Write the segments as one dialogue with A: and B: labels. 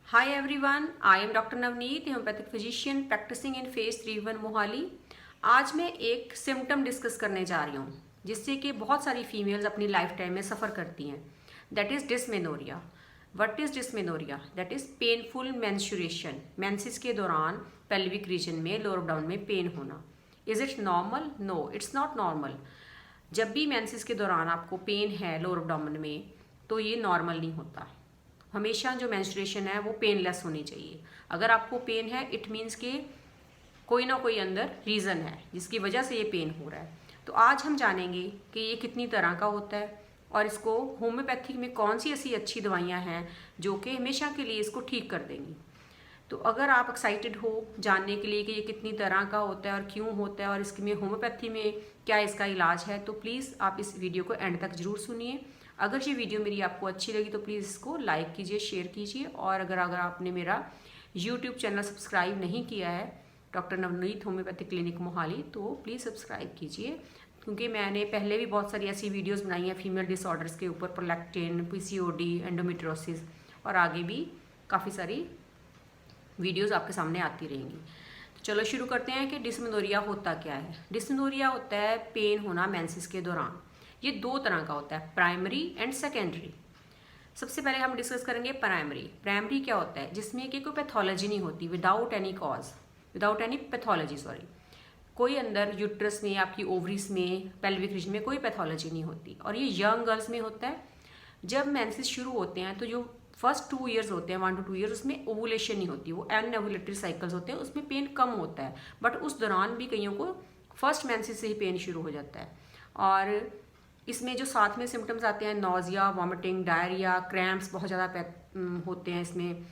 A: Hi everyone, I am Dr. Navneet, homeopathic physician practicing in phase 3-1 Mohali. आज मैं एक symptom discuss करने जा रही हूँ जिससे कि बहुत सारी फीमेल्स अपनी लाइफ टाइम में सफ़र करती हैं। That is dysmenorrhoea. What is dysmenorrhoea? That is painful menstruation. Menses के दौरान पेल्विक रीजन में, लोअर डाउन में पेन होना। Is it normal? No, it's not normal. जब भी मेंसेस के दौरान आपको पेन है लोअर एब्डोमेन में, तो ये नॉर्मल नहीं होता। हमेशा जो मेंस्ट्रुएशन है वो पेनलेस होनी चाहिए। अगर आपको पेन है, इट मीन्स कि कोई ना कोई अंदर रीज़न है जिसकी वजह से ये पेन हो रहा है। तो आज हम जानेंगे कि ये कितनी तरह का होता है और इसको होम्योपैथिक में कौन सी ऐसी अच्छी दवाइयाँ हैं जो कि हमेशा के लिए इसको ठीक कर देंगी। तो अगर आप एक्साइटेड हो जानने के लिए कि ये कितनी तरह का होता है और क्यों होता है और इसके में होम्योपैथी में क्या इसका इलाज है, तो प्लीज़ आप इस वीडियो को एंड तक ज़रूर सुनिए। अगर ये वीडियो मेरी आपको अच्छी लगी तो प्लीज़ इसको लाइक कीजिए, शेयर कीजिए। और अगर आपने मेरा यूट्यूब चैनल सब्सक्राइब नहीं किया है, doctor Navneet homeopathic clinic Mohali, तो प्लीज़ सब्सक्राइब कीजिए, क्योंकि मैंने पहले भी बहुत सारी ऐसी वीडियोस बनाई हैं फीमेल डिसऑर्डर्स के ऊपर, प्रोलैक्टिन, पीसीओडी, एंडोमेट्रियोसिस, और आगे भी काफ़ी सारी वीडियोस आपके सामने आती रहेंगी। तो चलो शुरू करते हैं कि डिस्मेनोरिया होता क्या है। डिस्मेनोरिया होता है पेन होना मेंसेस के दौरान। ये दो तरह का होता है, प्राइमरी एंड सेकेंडरी। सबसे पहले हम डिस्कस करेंगे प्राइमरी। प्राइमरी क्या होता है? जिसमें कि कोई पैथोलॉजी नहीं होती, without any cause, without any pathology, sorry. कोई अंदर यूट्रस में, आपकी ओवरीज में, पेल्विक रीजन में कोई पैथोलॉजी नहीं होती। और ये यंग गर्ल्स में होता है। जब मेंसेस शुरू होते हैं तो जो फर्स्ट 2 ईयर्स होते हैं, 1 to 2 ईयर्स, उसमें ओवुलेशन नहीं होती, वो एनओवुलेटरी साइकिल्स होते हैं, उसमें पेन कम होता है। बट उस दौरान भी कईयों को फर्स्ट मेंसेस से ही पेन शुरू हो जाता है। और इसमें जो साथ में सिम्टम्स आते हैं, नोजिया, वॉमिटिंग, डायरिया, क्रैम्प्स बहुत ज़्यादा होते हैं इसमें,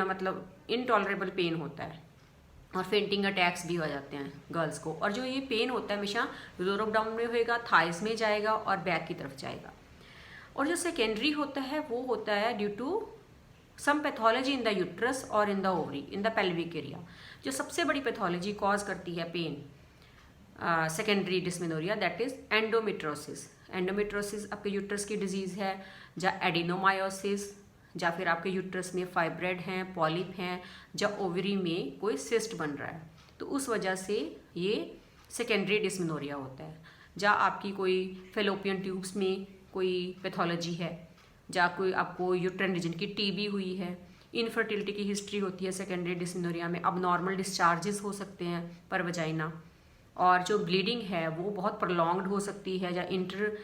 A: मतलब इनटॉलरेबल पेन होता है, और फेंटिंग अटैक्स भी हो जाते हैं गर्ल्स को। और जो ये पेन होता है हमेशा लोअर एब्डोमेन में होएगा, थाइस में जाएगा और बैक की तरफ जाएगा। और जो सेकेंडरी होता है वो होता है due to some pathology in the uterus और in the ovary, in the pelvic area. जो सबसे बड़ी पैथोलॉजी कॉज करती है pain secondary dysmenorrhea, that is endometriosis. Endometriosis आपके यूट्रस की डिजीज़ है, या एडिनोमायोसिस, या फिर आपके यूट्रस में फाइब्रेड हैं, पॉलिप हैं, या ओवरी में कोई सिस्ट बन रहा है, तो उस वजह से ये सेकेंडरी डिस्मेनोरिया होता है। या आपकी कोई फेलोपियन ट्यूब्स में कोई पैथोलॉजी है, या कोई आपको यूट्राइन रीजन की टीबी हुई है, इनफर्टिलिटी की हिस्ट्री होती है सेकेंडरी डिस्मेनोरिया में, अब नॉर्मल डिस्चार्जेस हो सकते हैं पर वजाइना, और जो ब्लीडिंग है वो बहुत प्रोलॉन्ग्ड हो सकती है, या इंटर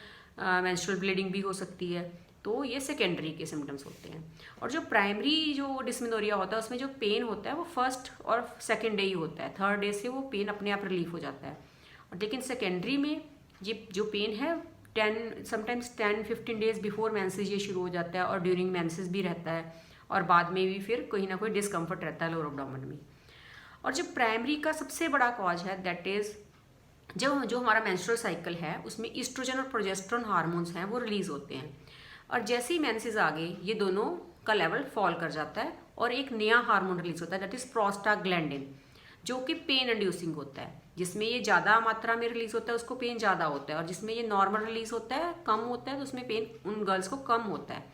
A: मेंस्ट्रुअल ब्लीडिंग भी हो सकती है। तो ये सेकेंडरी के सिम्टम्स होते हैं। और जो प्राइमरी जो डिस्मेनोरिया होता है उसमें जो पेन होता है वो फर्स्ट और सेकेंड डे ही होता है, थर्ड डे से वो पेन अपने आप रिलीफ हो जाता है। और लेकिन सेकेंडरी में ये जो पेन है 10-15 डेज बिफोर मेंसेस ये शुरू हो जाता है, और ड्यूरिंग मेंसेस भी रहता है, और बाद में भी फिर कहीं ना कोई डिस्कम्फर्ट रहता है लोअर एब्डोमेन में। और जो प्राइमरी का सबसे बड़ा कॉज है, दैट इज जब जो हमारा मेंस्ट्रुअल साइकिल है उसमें ईस्ट्रोजन और प्रोजेस्टेरोन हार्मोन्स हैं वो रिलीज होते हैं, और जैसे ही मेंसेस आ गए ये दोनों का लेवल फॉल कर जाता है, और एक नया हार्मोन रिलीज होता है, दैट इज प्रोस्टाग्लैंडिन, जो कि पेन इंड्यूसिंग होता है। जिसमें ये ज़्यादा मात्रा में रिलीज होता है उसको पेन ज़्यादा होता है, और जिसमें ये नॉर्मल रिलीज होता है, कम होता है, तो उसमें पेन उन गर्ल्स को कम होता है।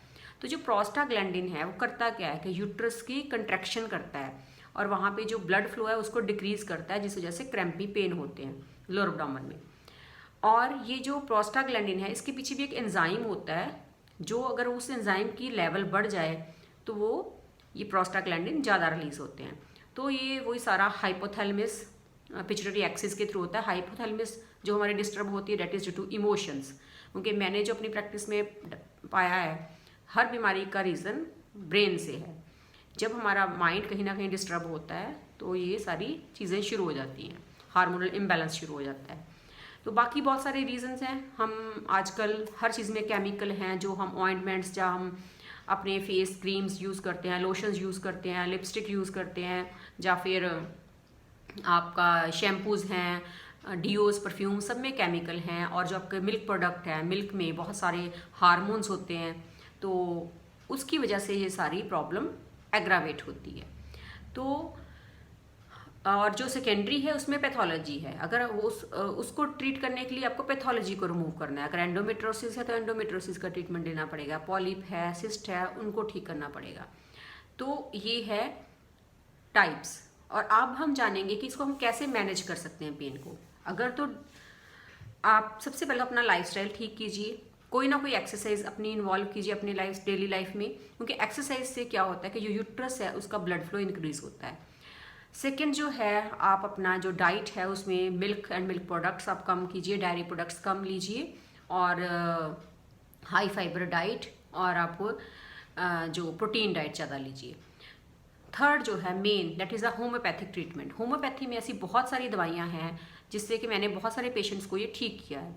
A: तो जो प्रोस्टाग्लैंडिन है वो करता क्या है कि यूट्रस की कंट्रैक्शन करता है, और वहाँ पे जो ब्लड फ्लो है उसको डिक्रीज करता है, जिस वजह से क्रैम्पी पेन होते हैं लोअर एब्डोमेन में। और ये जो प्रोस्टाग्लैंडिन है इसके पीछे भी एक एंजाइम होता है, जो अगर उस एंजाइम की लेवल बढ़ जाए तो वो ये प्रोस्टाग्लैंडिन ज़्यादा रिलीज होते हैं। तो ये वही सारा हाइपोथैलेमस पिट्यूटरी एक्सिस के थ्रू होता है। हाइपोथैलेमस जो हमारे डिस्टर्ब होती है, that is due to emotions, क्योंकि मैंने जो अपनी प्रैक्टिस में पाया है हर बीमारी का रीज़न ब्रेन से है। जब हमारा माइंड कहीं ना कहीं डिस्टर्ब होता है तो ये सारी चीज़ें शुरू हो जाती हैं, हार्मोनल इम्बैलेंस शुरू हो जाता है। तो बाकी बहुत सारे रीजंस हैं। हम आजकल हर चीज़ में केमिकल हैं, जो हम ऑइंटमेंट्स या हम अपने फेस क्रीम्स यूज़ करते हैं, लोशंस यूज़ करते हैं, लिपस्टिक यूज़ करते हैं, या फिर आपका शैम्पूज़ हैं, डिओज, परफ्यूम, सब में केमिकल हैं। और जो आपके मिल्क प्रोडक्ट है, मिल्क में बहुत सारे हार्मोन्स होते हैं, तो उसकी वजह से ये सारी प्रॉब्लम एग्रावेट होती है। तो और जो सेकेंडरी है उसमें पैथोलॉजी है, अगर उसको ट्रीट करने के लिए आपको पैथोलॉजी को रिमूव करना है। अगर एंडोमेट्रोसिस है तो एंडोमेट्रोसिस का ट्रीटमेंट देना पड़ेगा, पॉलिप है, सिस्ट है, उनको ठीक करना पड़ेगा। तो ये है टाइप्स। और अब हम जानेंगे कि इसको हम कैसे मैनेज कर सकते हैं पेन को। अगर तो आप सबसे पहले अपना लाइफस्टाइल ठीक कीजिए, कोई ना कोई एक्सरसाइज अपनी इन्वॉल्व कीजिए अपनी डेली लाइफ में, क्योंकि एक्सरसाइज से क्या होता है कि जो यूट्रस है उसका ब्लड फ्लो इंक्रीज होता है। सेकंड जो है, आप अपना जो डाइट है उसमें मिल्क एंड मिल्क प्रोडक्ट्स आप कम कीजिए, डायरी प्रोडक्ट्स कम लीजिए, और हाई फाइबर डाइट, और आप जो प्रोटीन डाइट ज़्यादा लीजिए। थर्ड जो है main, that is a homeopathic treatment. Homeopathy में ऐसी बहुत सारी दवाइयाँ हैं जिससे कि मैंने बहुत सारे पेशेंट्स को ये ठीक किया है।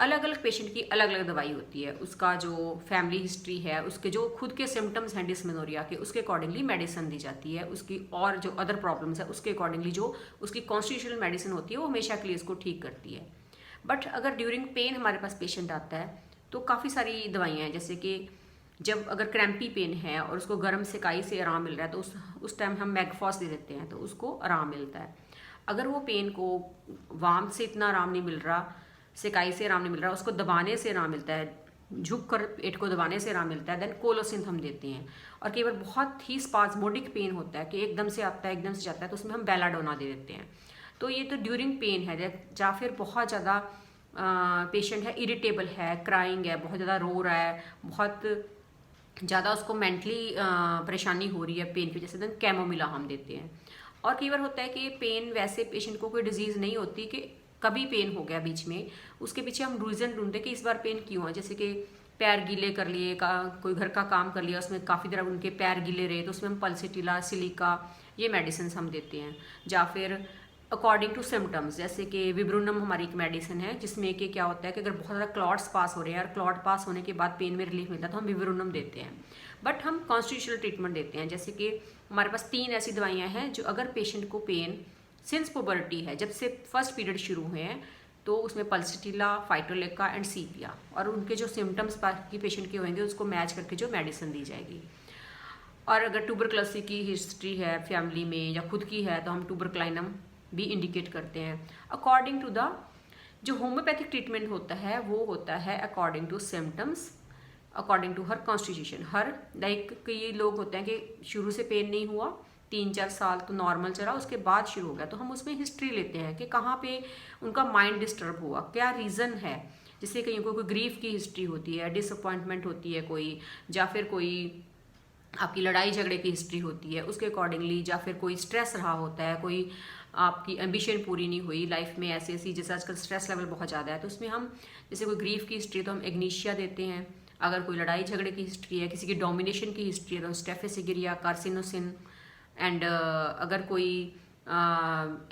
A: अलग अलग पेशेंट की अलग अलग दवाई होती है, उसका जो फैमिली हिस्ट्री है, उसके जो खुद के सिम्टम्स हैं डिस्मेनोरिया के, उसके अकॉर्डिंगली मेडिसिन दी जाती है उसकी, और जो अदर प्रॉब्लम्स है उसके अकॉर्डिंगली जो उसकी कॉन्स्टिट्यूशनल मेडिसिन होती है वो हमेशा के लिए इसको ठीक करती है। बट अगर ड्यूरिंग पेन हमारे पास पेशेंट आता है तो काफ़ी सारी दवाइयाँ हैं, जैसे कि जब अगर क्रैम्पी पेन है और उसको गर्म सेकाई से आराम मिल रहा है तो उस टाइम हम मैगफॉस दे देते हैं तो उसको आराम मिलता है। अगर वो पेन को वार्म से इतना आराम नहीं मिल रहा, सेकाई से आराम नहीं मिल रहा, उसको दबाने से आराम मिलता है, झुक कर पेट को दबाने से आराम मिलता है, देन कोलोसिन हम देते हैं। और कई बार बहुत ही स्पाज्मोडिक पेन होता है कि एकदम से आता है एकदम से जाता है, तो उसमें हम बेलाडोना दे देते हैं। तो ये तो ड्यूरिंग पेन है, या फिर बहुत ज़्यादा पेशेंट है इरिटेबल है, क्राइंग है, बहुत ज़्यादा रो रहा है, बहुत ज़्यादा उसको मेंटली परेशानी हो रही है पेन की वजह से, देन कैमोमिला हम देते हैं। और कई बार होता है कि पेन वैसे पेशेंट को कोई डिजीज़ नहीं होती, कि कभी पेन हो गया बीच में, उसके पीछे हम रीज़न ढूंढते कि इस बार पेन क्यों है। जैसे कि पैर गीले कर लिए, कोई घर का काम कर लिया, उसमें काफ़ी देर उनके पैर गीले रहे, तो उसमें हम पल्सिटिला, सिलिका, ये मेडिसिन हम देते हैं। या फिर अकॉर्डिंग टू सिम्टम्स, जैसे कि विब्रूनम हमारी एक मेडिसिन है जिसमें कि क्या होता है कि अगर बहुत ज़्यादा क्लॉट्स पास हो रहे हैं और क्लॉट पास होने के बाद पेन में रिलीफ मिलता है तो हम विब्रूनम देते हैं। बट हम कॉन्स्टिट्यूशनल ट्रीटमेंट देते हैं, जैसे कि हमारे पास 3 ऐसी दवाइयाँ हैं जो अगर पेशेंट को पेन सिंस पुबर्टी है, जब से फर्स्ट पीरियड शुरू हुए हैं, तो उसमें पल्सिटिला, फाइटोलेका एंड सीपिया, और उनके जो सिम्टम्स बाकी पेशेंट के होंगे उसको मैच करके जो मेडिसिन दी जाएगी। और अगर ट्यूबरक्लोसिस की हिस्ट्री है फैमिली में या खुद की है तो हम ट्यूबरक्लाइनम भी इंडिकेट करते हैं। अकॉर्डिंग टू द जो होम्योपैथिक ट्रीटमेंट होता है वो होता है according to symptoms, according to हर कॉन्स्टिट्यूशन। हर लाइक कई लोग होते हैं कि शुरू से पेन नहीं हुआ, 3-4 साल तो नॉर्मल चला, उसके बाद शुरू हो गया, तो हम उसमें हिस्ट्री लेते हैं कि कहाँ पे उनका माइंड डिस्टर्ब हुआ, क्या रीज़न है। जैसे कहीं कोई ग्रीफ की हिस्ट्री होती है, डिसअपॉइंटमेंट होती है कोई, या फिर कोई आपकी लड़ाई झगड़े की हिस्ट्री होती है उसके अकॉर्डिंगली, या फिर कोई स्ट्रेस रहा होता है, कोई आपकी एम्बिशन पूरी नहीं हुई लाइफ में, ऐसी ऐसी, जैसे आजकल स्ट्रेस लेवल बहुत ज़्यादा है, तो उसमें हम जैसे कोई ग्रीफ की हिस्ट्री तो हम एग्नीशिया देते हैं। अगर कोई लड़ाई झगड़े की हिस्ट्री है, किसी की डोमिनेशन की हिस्ट्री है तो स्टेफिसिगिरिया, कार्सिनोसिन। एंड अगर कोई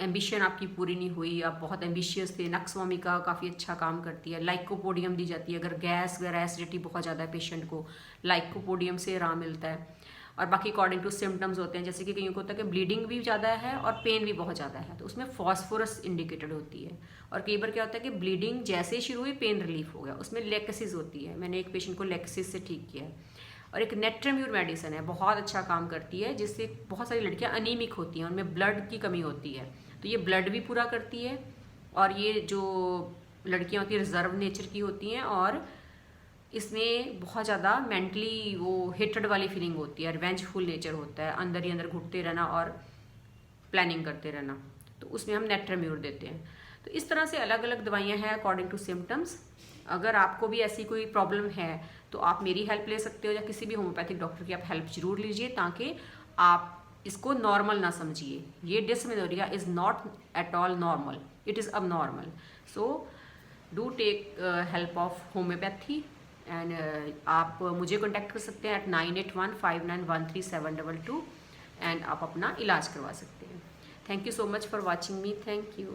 A: एम्बिशन आपकी पूरी नहीं हुई, आप बहुत एम्बिशियस थे, नक्सवामिका काफ़ी अच्छा काम करती है। लाइकोपोडियम दी जाती है अगर गैस वगैरह एसिडिटी बहुत ज़्यादा है पेशेंट को, लाइकोपोडियम से आराम मिलता है। और बाकी अकॉर्डिंग टू सिम्टम्स होते हैं, जैसे कि कईयों को होता है कि ब्लीडिंग भी ज़्यादा है और पेन भी बहुत ज़्यादा है, तो उसमें फॉस्फोरस इंडिकेटेड होती है। और कई बार क्या होता है कि ब्लीडिंग जैसे ही शुरू हुई पेन रिलीफ हो गया, उसमें लेक्सिस होती है। मैंने एक पेशेंट को लेक्सिस से ठीक किया है। और एक नेट्रेम्यूर मेडिसिन है, बहुत अच्छा काम करती है, जिससे बहुत सारी लड़कियां अनीमिक होती हैं, उनमें ब्लड की कमी होती है, तो ये ब्लड भी पूरा करती है। और ये जो लड़कियां होती हैं रिजर्व नेचर की होती हैं, और इसमें बहुत ज़्यादा मेंटली वो हेट्रेड वाली फीलिंग होती है, रिवेंजफुल नेचर होता है, अंदर ही अंदर घुटते रहना और प्लानिंग करते रहना, तो उसमें हम नेट्रेम्यूर देते हैं। तो इस तरह से अलग अलग दवाइयाँ हैं अकॉर्डिंग टू सिम्टम्स। अगर आपको भी ऐसी कोई प्रॉब्लम है तो आप मेरी हेल्प ले सकते हो, या किसी भी होम्योपैथिक डॉक्टर की आप हेल्प जरूर लीजिए, ताकि आप इसको नॉर्मल ना समझिए। ये dysmenorrhea is not at all normal, it is abnormal. So do take help of homeopathy. And आप मुझे कॉन्टैक्ट कर सकते हैं at 9815913722 एंड आप अपना इलाज करवा सकते हैं। Thank you so much for watching me, thank you.